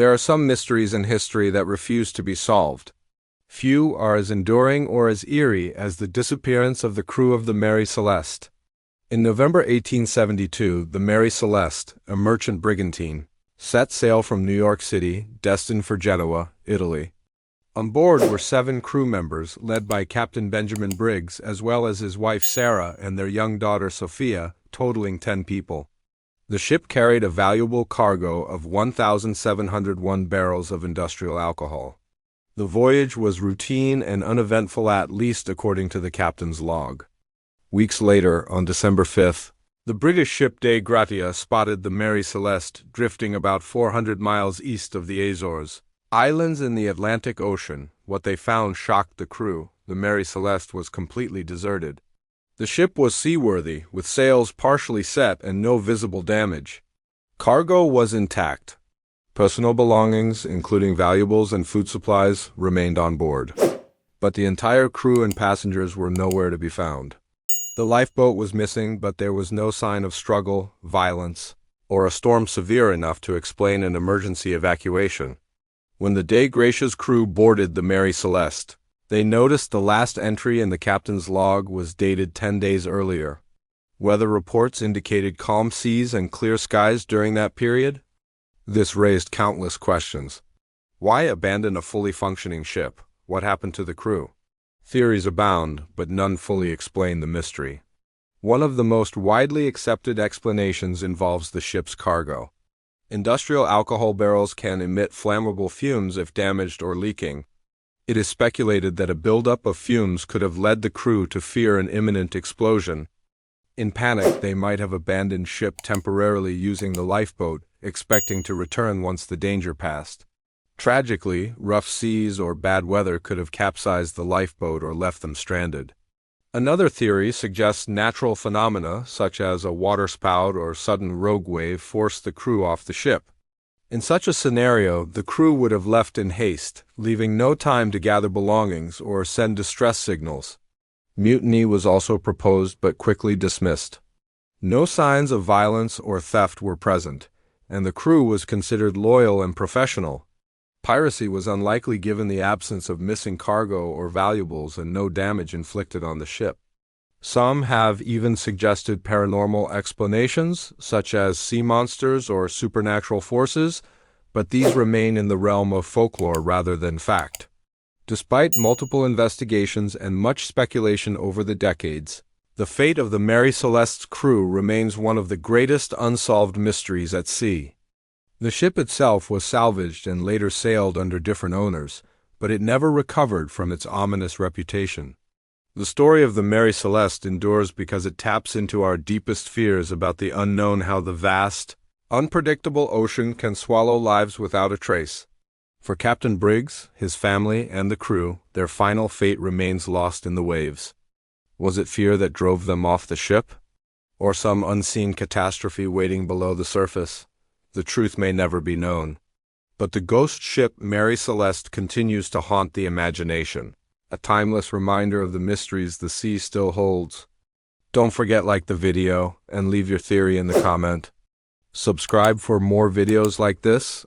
There are some mysteries in history that refuse to be solved. Few are as enduring or as eerie as the disappearance of the crew of the Mary Celeste. In November 1872, the Mary Celeste, a merchant brigantine, set sail from New York City, destined for Genoa, Italy. On board were 7 crew members, led by Captain Benjamin Briggs, as well as his wife Sarah and their young daughter Sophia, totaling 10 people. The ship carried a valuable cargo of 1,701 barrels of industrial alcohol. The voyage was routine and uneventful, at least according to the captain's log. Weeks later, on December 5th, the British ship Dei Gratia spotted the Mary Celeste drifting about 400 miles east of the Azores, islands in the Atlantic Ocean. What they found shocked the crew. The Mary Celeste was completely deserted. The ship was seaworthy, with sails partially set and no visible damage. Cargo was intact. Personal belongings, including valuables and food supplies, remained on board. But the entire crew and passengers were nowhere to be found. The lifeboat was missing, but there was no sign of struggle, violence, or a storm severe enough to explain an emergency evacuation. When the Dei Gratia's crew boarded the Mary Celeste, they noticed the last entry in the captain's log was dated 10 days earlier. Weather reports indicated calm seas and clear skies during that period. This raised countless questions. Why abandon a fully functioning ship? What happened to the crew? Theories abound, but none fully explain the mystery. One of the most widely accepted explanations involves the ship's cargo. Industrial alcohol barrels can emit flammable fumes if damaged or leaking. It is speculated that a buildup of fumes could have led the crew to fear an imminent explosion. In panic, they might have abandoned ship temporarily using the lifeboat, expecting to return once the danger passed. Tragically, rough seas or bad weather could have capsized the lifeboat or left them stranded. Another theory suggests natural phenomena, such as a waterspout or sudden rogue wave, forced the crew off the ship. In such a scenario, the crew would have left in haste, leaving no time to gather belongings or send distress signals. Mutiny was also proposed but quickly dismissed. No signs of violence or theft were present, and the crew was considered loyal and professional. Piracy was unlikely given the absence of missing cargo or valuables and no damage inflicted on the ship. Some have even suggested paranormal explanations, such as sea monsters or supernatural forces, but these remain in the realm of folklore rather than fact. Despite multiple investigations and much speculation over the decades, the fate of the Mary Celeste's crew remains one of the greatest unsolved mysteries at sea. The ship itself was salvaged and later sailed under different owners, but it never recovered from its ominous reputation. The story of the Mary Celeste endures because it taps into our deepest fears about the unknown, how the vast, unpredictable ocean can swallow lives without a trace. For Captain Briggs, his family, and the crew, their final fate remains lost in the waves. Was it fear that drove them off the ship? Or some unseen catastrophe waiting below the surface? The truth may never be known. But the ghost ship Mary Celeste continues to haunt the imagination, a timeless reminder of the mysteries the sea still holds. Don't forget, like the video and leave your theory in the comment. Subscribe for more videos like this.